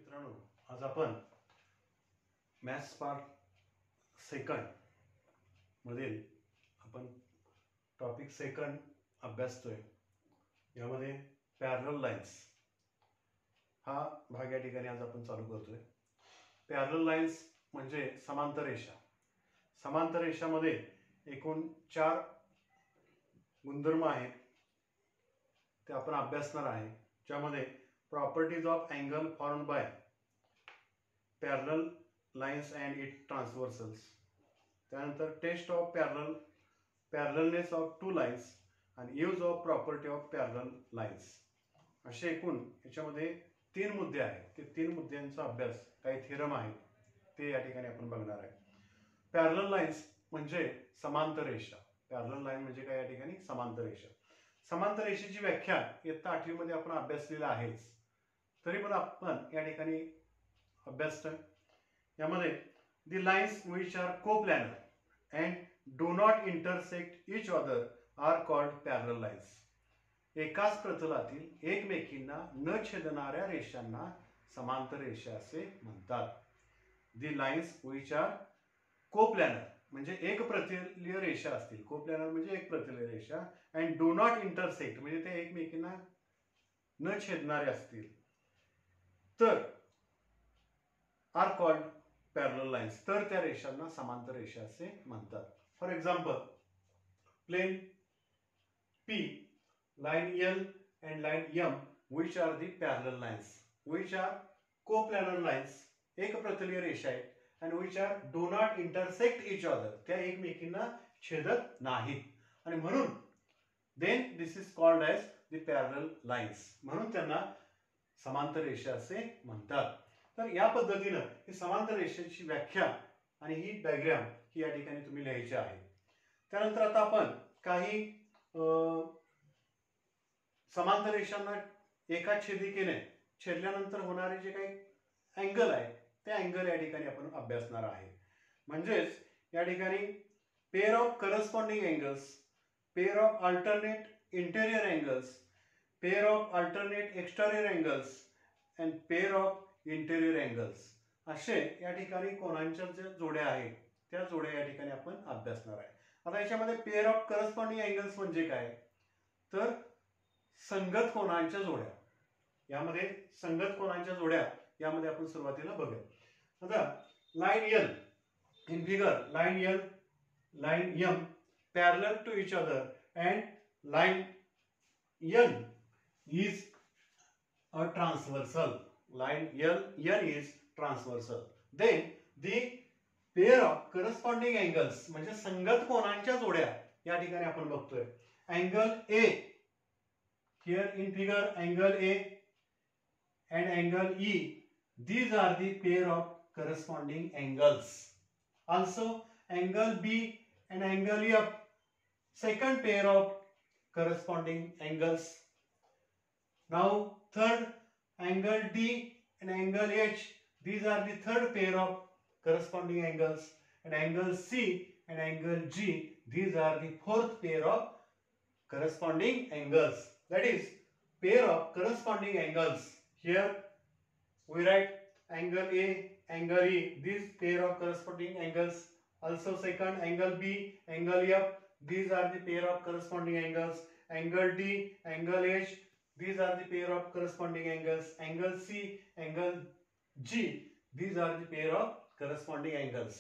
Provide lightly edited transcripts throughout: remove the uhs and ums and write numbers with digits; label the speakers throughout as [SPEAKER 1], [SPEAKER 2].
[SPEAKER 1] मित्रांनो, आज आपण मॅथ्स पार्ट सेकंड मधील आपण टॉपिक सेकंड अभ्यासतोय. यामध्ये पॅरलल लाईन्स हा भाग या ठिकाणी आज आपण चालू करतोय. पॅरलल लाईन्स म्हणजे समांतर रेषा. समांतर रेषामध्ये एकूण 4 गुणधर्म आहेत ते आपण अभ्यासणार आहे, ज्यामध्ये properties of angle formed by parallel lines and it transversals, त्यानंतर test of parallelness of two lines आणि use of property of parallel lines, असे एकूण याच्यामध्ये 3 मुद्दे आहेत. ते 3 मुद्द्यांचा अभ्यास, काही थेरम आहेत ते या ठिकाणी आपण बघणार आहे. पॅरलल लाईन्स म्हणजे समांतर रेषा. पॅरलल लाईन म्हणजे काय? या ठिकाणी समांतर रेषा. समांतर रेषेची व्याख्या इयत्ता 8वी मध्ये आपण अभ्यासलेला आहेच, तरी पण आपण या ठिकाणी अभ्यासतोय. यामध्ये the lines which are coplanar and do not intersect each other are called parallel lines. एकाच प्रतलातील एकमेकींना न छेदणाऱ्या रेषांना समांतर रेषा असे म्हणतात. The lines which are coplanar म्हणजे एक प्रतलीय रेषा असतील. कोप्लॅनर म्हणजे एक प्रतलीय रेषा. अँड डू नॉट इंटरसेक्ट म्हणजे ते एकमेकींना न छेदणारे असतील तर आर कॉल्ड पॅरलल लाईन्स, तर त्या रेषांना समांतर रेषा असे म्हणतात. For example, plane P, line L and line M which are the parallel lines, which are coplanar lines, एक प्रतलीय रेषा आहे, and which are do not intersect each other, त्या एकमेकींना छेदत नाहीत, आणि म्हणून then this is called as the parallel lines, म्हणून त्यांना समांतर रेषा असे म्हणतात. तर या पद्धतीने ही समांतर रेषेची व्याख्या आणि ही डायग्राम ही या ठिकाणी तुम्ही लिहायची आहे. त्यानंतर आता आपण काही समांतर रेषांना एका छेदिकेने छेदल्यानंतर होणारे जे काही अँगल आहे ते अँगल या ठिकाणी आपण अभ्यासणार आहे. म्हणजेच या ठिकाणी pair of corresponding angles, pair of alternate interior angles, pair of alternate exterior angles and pair of interior angles, असे या ठिकाणी कोनांच्या ज्या जोड्या आहेत त्या जोड्या या ठिकाणी आपण अभ्यासणार आहे. आता याच्यामध्ये पेअर ऑफ करस्पॉन्डिंग अँगल्स म्हणजे काय? तर संगत कोनांच्या जोड्या. यामध्ये संगत कोनांच्या जोड्या यामध्ये आपण सुरुवातीला बघूया. आता line L in figure, line L, line M parallel to each other and line N is a transversal. line N is transversal. Then the pair of corresponding angles म्हणजे संगत कोनांच्या जोड्या या ठिकाणी आपण बघतोय. Angle A, here in figure angle A and angle E, these are the pair of corresponding angles. Also angle B and angle F, second pair of corresponding angles. Now third angle D and angle H, these are the third pair of corresponding angles, and angle C and angle G, these are the fourth pair of corresponding angles. That is pair of corresponding angles. Here we write angle A, angle E, these pair of corresponding angles. Also second angle B, angle F, these are the pair of corresponding angles. Angle D, angle H, these are the pair of corresponding angles. Angle C, angle G, these are the pair of corresponding angles.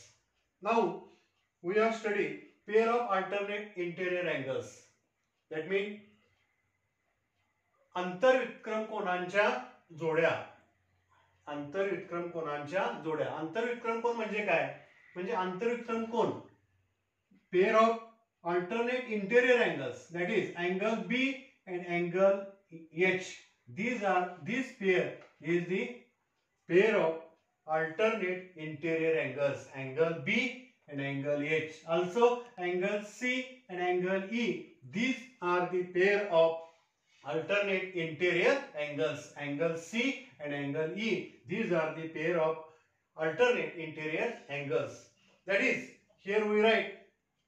[SPEAKER 1] Now we have studied pair of alternate interior angles. That means अंतर्विक्रम कोनांच्या जोड्या. अंतर्विक्रम कोनांच्या जोड्या. अंतर्विक्रम कोन म्हणजे काय? म्हणजे अंतर्विक्रम कोन pair of alternate interior angles, that is angle B and angle H, this pair is the pair of alternate interior angles, angle B and angle H. Also angle C and angle E, these are the pair of alternate interior angles, angle C and angle E, these are the pair of alternate interior angles. That is, here we write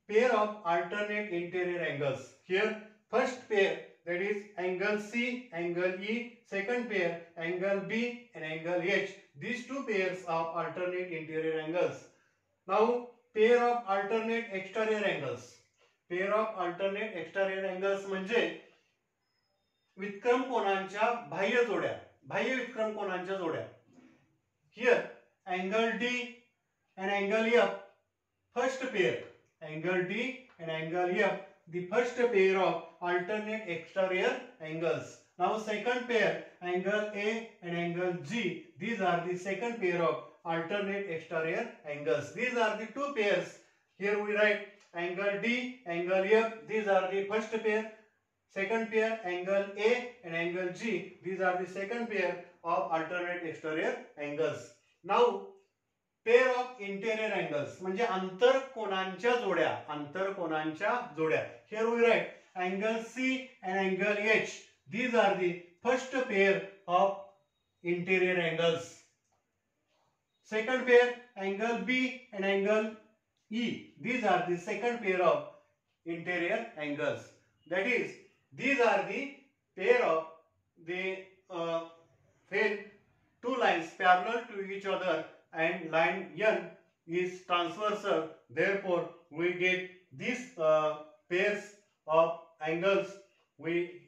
[SPEAKER 1] pair of alternate interior angles. Here first pair that is angle C, angle E, second pair angle B and angle H. These two pairs of alternate interior angles. Now pair of alternate exterior angles. Pair of alternate exterior angles म्हणजे विक्रम कोनांच्या बाह्य जोड्या, बाह्य विक्रम कोनांच्या जोड्या. Here angle D and angle F, first pair, angle D and angle F, the first pair of alternate exterior angles. Now second pair, angle A and angle G, these are the second pair of alternate exterior angles. These are the two pairs. Here we write angle D, angle F, these are the first pair. Second pair, angle A and angle G, these are the second pair of alternate exterior angles. Now pair of interior angles म्हणजे अंतर कोनांच्या जोड्या, अंतर कोनांच्या जोड्या. Here we write angle C and angle H, these are the first pair of interior angles. Second pair, angle B and angle E, these are the second pair of interior angles. That is, these are the pair of the when two lines parallel to each other and line N is transversal. Therefore, we get these pairs of angles. We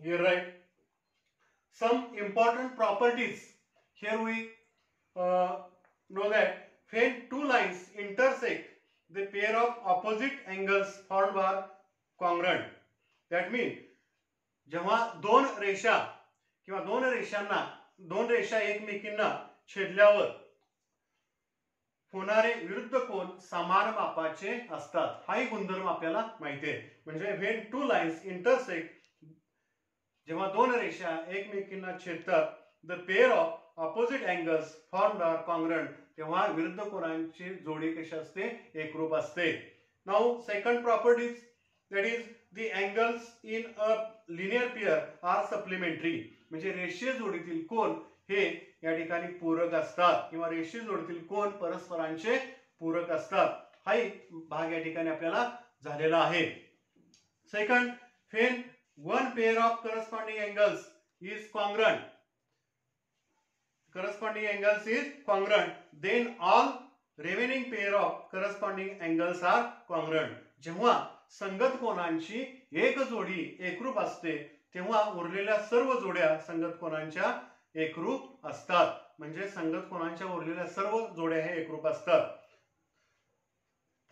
[SPEAKER 1] here write some important properties. Here we know that when two lines intersect, the pair of opposite angles formed are congruent. That means जेव्हा दोन रेषा किंवा दोन रेषा एकमेकींना छेदल्यावर होणारे विरुद्ध कोन समान मापाचे असतात. हाही गुणधर्म आपल्याला माहिती आहे. म्हणजे when two lines intersect, जेव्हा दोन रेषा एकमेकींना छेदतात, the pair of opposite angles formed are congruent. तेव्हा विरुद्ध कोनांची जोडी कशी असते? एकरूप असते. Now second property, that is the angles in a linear pair are supplementary. म्हणजे रेषीय जोडीतील कोन हे या ठिकाणी पूरक असतात किंवा रेषीय जोडीतील कोन परस्परांचे पूरक असतात. हा एक भाग या ठिकाणी आपल्याला झालेला आहे. Second, when one pair of corresponding angles is congruent, then all remaining pair of corresponding angles are congruent. जेव्हा संगत कोनांची एक जोडी एकरूप असते तेव्हा उरलेल्या सर्व जोड्या संगत कोनांच्या एकरूप असतात. म्हणजे संगत कोनांच्या उरलेल्या सर्व जोड्या हे एकरूप असतात.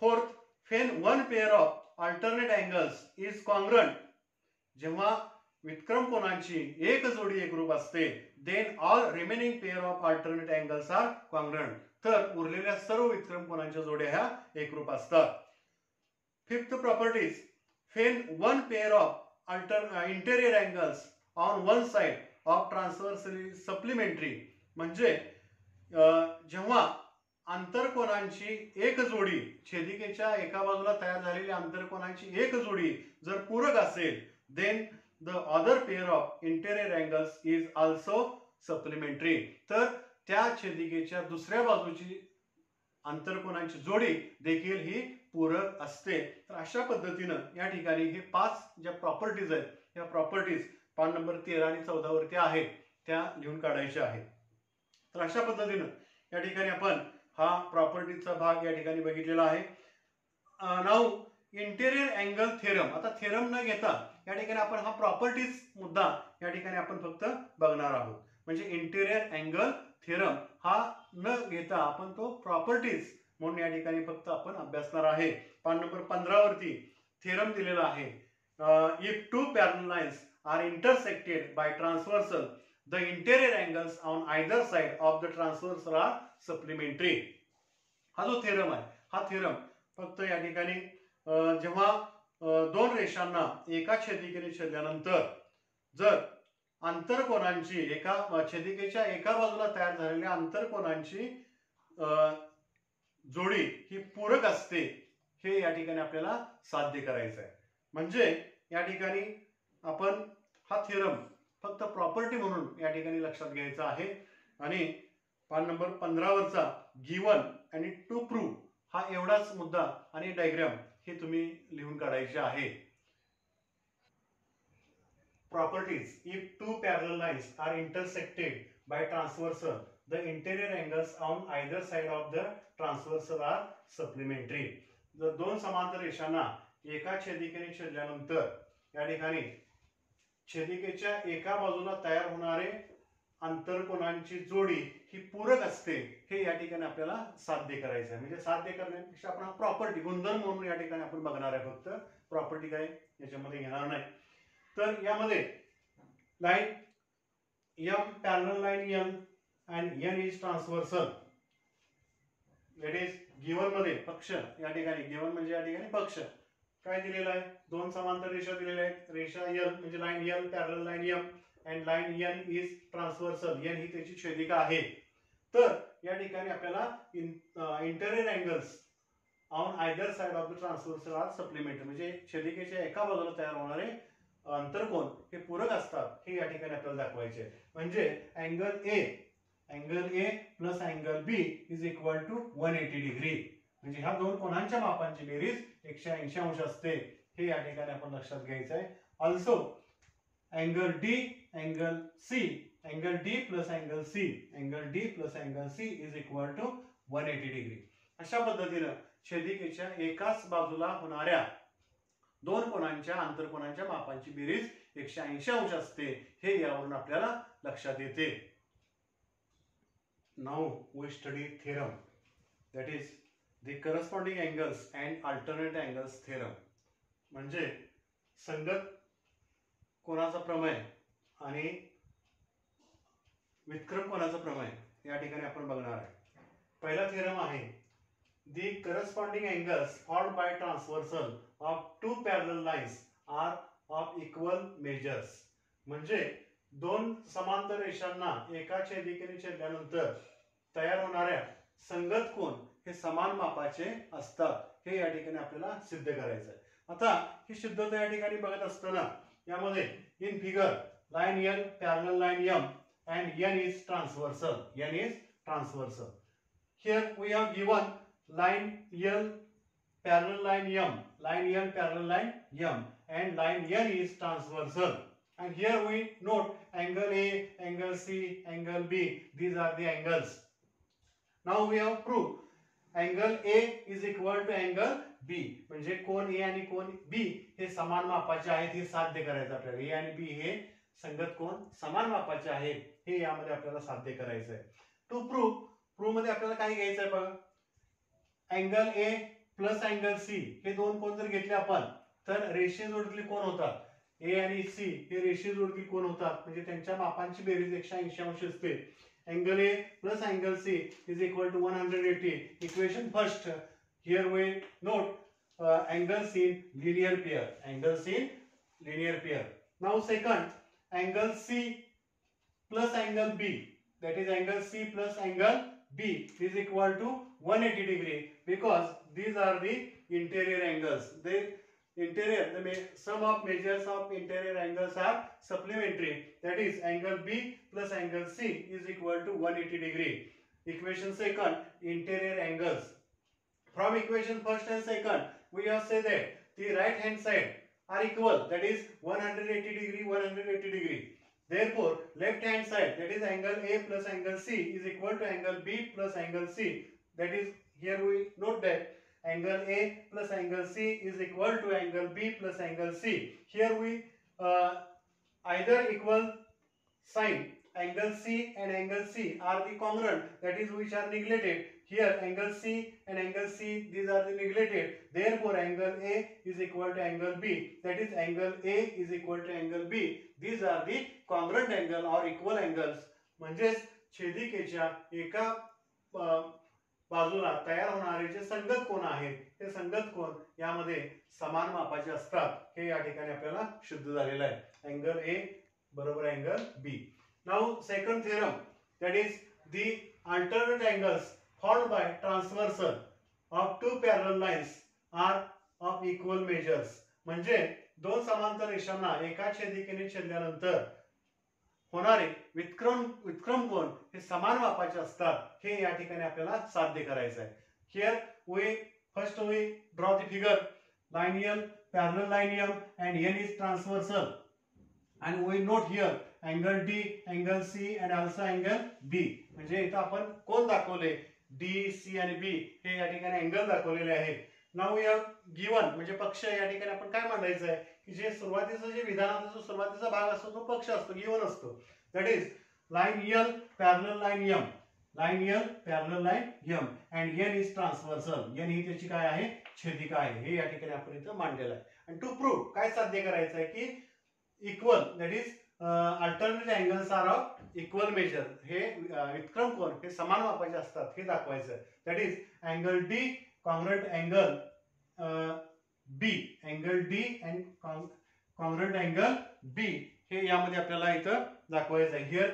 [SPEAKER 1] Fourth, when one pair of alternate angles is congruent, जेव्हा विक्रम कोनांची एक जोडी एकरूप असते, then all remaining pair of alternate angles are congruent. तर उरलेल्या सर्व विक्रम कोनांच्या जोड्या ह्या एकरूप असतात. Fifth property, when one pair of interior angles on one side of transversely supplementary, म्हणजे जेव्हा आंतरकोनांची एक जोडी छेदिकेच्या एका बाजूला तयार झालेली आंतरकोनांची एक जोडी जर पूरक असेल, then the other pair of interior angles is also supplementary. तर त्या छेदिकेच्या दुसऱ्या बाजूची आंतरकोनांची जोडी देखील ही पूरक असते. तर अशा पद्धतीने या ठिकाणी हे 5 ज्या प्रॉपर्टीज आहेत, या प्रॉपर्टीज पान नंबर 13 आणि 14 वरती आहेत, त्या लिहून काढायच्या आहेत. तर अशा पद्धतीने या ठिकाणी आपण हा प्रॉपर्टीचा भाग या ठिकाणी बघितलेला आहे. Now interior angle theorem. आता थेरम न घेता या ठिकाणी आपण हा प्रॉपर्टीज मुद्दा या ठिकाणी आपण फक्त बघणार आहोत. म्हणजे इंटेरियर अँगल थेरम हा न घेता आपण तो प्रॉपर्टीज म्हणून या ठिकाणी फक्त आपण अभ्यासणार आहे. पान नंबर 15 वरती थेरम दिलेला आहे. If two parallel lines are intersected by transversal, the interior angles on either side of the transversal are supplementary. हा जो थेरम आहे, हा थेरम फक्त या ठिकाणी जेव्हा दोन रेषांना एका छेदिकेने छेदल्यानंतर जर आंतरकोनांची एका छेदिकेच्या एका बाजूला तयार झालेल्या आंतरकोनांची जोडी ही पूरक असते, हे या ठिकाणी आपल्याला साध्य करायचं आहे. म्हणजे या ठिकाणी आपण हा थेरम फक्त प्रॉपर्टी म्हणून या ठिकाणी लक्षात घ्यायचा आहे. आणि पान नंबर 15 वरचा गिवन आणि टू प्रूव्ह हा एवढाच मुद्दा आणि डायग्राम हे तुम्ही लिहून काढायचे आहे. properties. If two parallel lines are intersected by transversal, the interior angles on either side of the transversal are supplementary. जर दोन समांतर रेषांना एका छेदिकेने छेदल्यानंतर या ठिकाणी छेदिकेच्या एका बाजूला तयार होणारे आंतरकोनांची जोडी ही पूरक असते, हे या ठिकाणी आपल्याला साध्य करायचं आहे. म्हणजे साध्य करण्यापेक्षा आपण प्रॉपर्टी गुणधर्म म्हणून या ठिकाणी आपण बघणार आहे. फक्त प्रॉपर्टी काय याच्यामध्ये घेणार नाही. तर यामध्ये line M parallel line M and N is transversal. That is given मध्ये पक्ष या ठिकाणी given म्हणजे या ठिकाणी पक्ष काय दिलेला आहे, दोन समांतर रेषा दिलेल्या आहेत. रेषा L म्हणजे line L parallel line M and line N is transversal. N ही त्याची छेदिका आहे. तर या ठिकाणी आपल्याला interior angles on either side of the transversal are supplementary. म्हणजे छेदिकेच्या एका बाजूला तयार होणारे अंतरकोन हे पूरक असतात, हे या ठिकाणी आपल्याला दाखवायचे. म्हणजे angle A plus angle B is equal to 180 degree. म्हणजे ह्या दोन कोनांच्या मापांची बेरीज 180 अंश असते, हे या ठिकाणी आपण लक्षात घ्यायचं आहे. Also angle D angle C angle D plus angle C is equal to 180 degree. अशा पद्धतीने छेदिकेच्या एकाच बाजूला होणाऱ्या दोन कोनांच्या आंतरकोनांच्या मापांची बेरीज 180 अंश असते, हे यावरून आपल्याला लक्षात येते. Now we study theorem, that is the corresponding angles and alternate angles theorem. म्हणजे संगत कोनाचा प्रमेय आणि व्युत्क्रम कोनाचा प्रमेय या ठिकाणी आपण बघणार आहे. पहिला थेरम आहे the corresponding angles formed by transversal of two parallel lines are of equal measures. म्हणजे दोन समांतर रेषांना एका छेदिकेने छेदल्यानंतर तयार होणाऱ्या संगत कोन हे समान मापाचे असतात, हे या ठिकाणी आपल्याला सिद्ध करायचं आहे. आता ही सिद्धता या ठिकाणी बघत असताना यामध्ये in figure line L parallel line M and N is transversal. Here we have given line L parallel line M, and line N is transversal. And here we note angle A, angle C, angle B. These are the angles. Now we have proved angle A is equal to angle B. म्हणजे कोन A आणि कोन B हे समान मापाचे आहेत, हे साध्य करायचं आपल्याला. A आणि B हे संगत कोन समान मापाचे आहेत, हे यामध्ये आपल्याला साध्य करायचं आहे. टू प्रूव्ह मध्ये आपल्याला काय घ्यायचं आहे बघा. Angle A plus angle C हे दोन कोन जर घेतले आपण तर रेषीय जोडीतले कोन होतात. A आणि C हे रेषीय जोडीतील कोन होतात, म्हणजे त्यांच्या मापांची बेरीज 180 अंश असते. Angle A plus angle C is equal to 180. Equation first. Here we note angles in linear pair. Now second, angle C plus angle B, that is angle C plus angle B is equal to 180 degree, because these are the interior angles. The sum of measures of interior angles are supplementary. That is angle B plus angle C is equal to 180 degree. Equation second, interior angles. From equation first and second, we have said that the right hand side are equal. That is 180 degree. Therefore, left hand side, that is angle A plus angle C is equal to angle B plus angle C. That is, here we note that angle A plus angle C is equal to angle B plus angle C. Here we either equal sign angle C and angle C are the congruent, that is which are neglected. Here angle C and angle C, these are the neglected. Therefore angle A is equal to angle B, that is angle A is equal to angle B. These are the congruent angle or equal angles. म्हणजेच छेदिकेच्या एका बाजूला तयार होणारे जे संगत कोन आहेत ते संगत कोन यामध्ये समान मापाचे असतात, हे या ठिकाणी आपल्याला सिद्ध झालेलं आहे. अँगल A बरोबर angle B. Now second theorem, that is the alternate angles formed by transversal of two parallel lines are of equal measures. म्हणजे दोन समांतर रेषांना एका छेदिकेने छेदल्यानंतर होणारे व्युत्क्रम कोन हे समान मापाचे असतात, हे या ठिकाणी आपल्याला साध्य करायचं आहे. Here we draw the figure line L parallel line M and N is transversal. and we note here angle D, angle C and also angle B. म्हणजे इथं आपण कोण दाखवले D, C आणि B हे या ठिकाणी अँगल दाखवलेले आहेत. नाउ वी हॅव गिवन म्हणजे पक्ष या ठिकाणी आपण काय मांडायचं आहे की जे सुरुवातीचं जे विधानाचा जो सुरुवातीचा भाग असतो तो पक्ष असतो, गिवन असतो. That is line L parallel line M, line L parallel line M and N is transversal. N ही त्याची काय आहे, छेदिका आहे. हे या ठिकाणी आपण इथं मांडलेलं आहे. आणि टू प्रूव्ह काय साध्य करायचं आहे की equal that is alternate angles are of equal measure. हे विक्रम कोण हे समान मापाचे असतात हे दाखवायचं. That is angle D congruent angle B, angle D and congruent angle B हे यामध्ये आपल्याला इथं दाखवायचं आहे. Here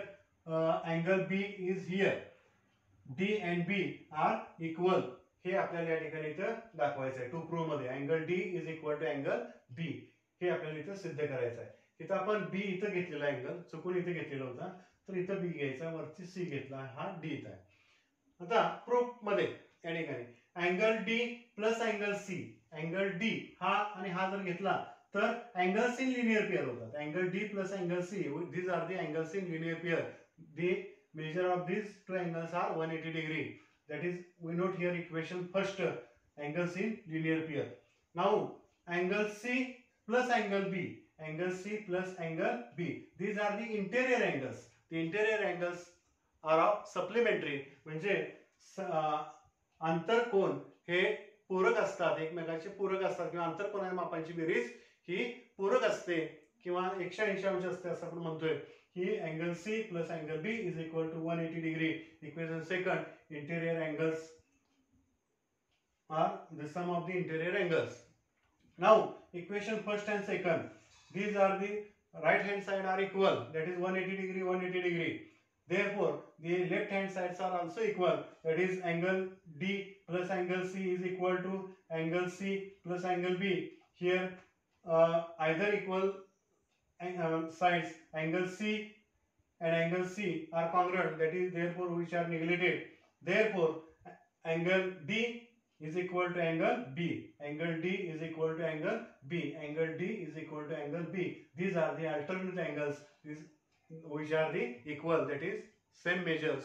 [SPEAKER 1] angle B is here, D and B are equal हे आपल्याला या ठिकाणी इथं दाखवायचं आहे. टू प्रूव्ह मध्ये angle D is equal to angle B हे आपल्याला इथं सिद्ध करायचं आहे. इथं आपण B इथं घेतलेला अँगल चुकून इथं घेतलेला होता, तर इथं B घ्यायचा, वरती C घेतला, हा D इथं आहे. आता प्रूफ मध्ये या ठिकाणी angle D plus angle C, angle D हा आणि हा जर घेतला तर अँगल्स इन लिनियर पेअर होतात. Angle D plus angle C, these are the angles in linear pair. The measure of these two angles are 180 degree. That is, we note here equation first, angles in linear pair. Now angle C plus angle B, angle C plus angle B, these are the interior angles. The interior angles are of supplementary म्हणजे आंतरकोन हे पूरक असतात, एकमेकांचे पूरक असतात किंवा आंतरकोना मापांची बेरीज ही पूरक असते किंवा 180 अंश असते असं आपण म्हणतोय. ही angle C plus angle B is equal to 180 degree. Equation second, interior angles are the sum of the interior angles. Now equation first and second, these are the right hand side are equal, that is 180 degree 180 degree. Therefore the left hand sides are also equal, that is angle D plus angle C is equal to angle C plus angle B. Here either equal sides angle C and angle C are congruent, that is therefore which are neglected. Therefore angle D is equal to angle B, angle D is equal to angle B, angle D is equal to angle B. These are the alternate angles which are the equal, that is same measures.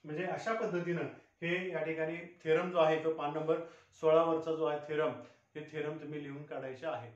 [SPEAKER 1] म्हणजे अशा पद्धतीनं हे या ठिकाणी theorem जो आहे तो पान नंबर 16 वरचा जो आहे थेरम, हे थेरम तुम्ही लिहून काढायचे आहे.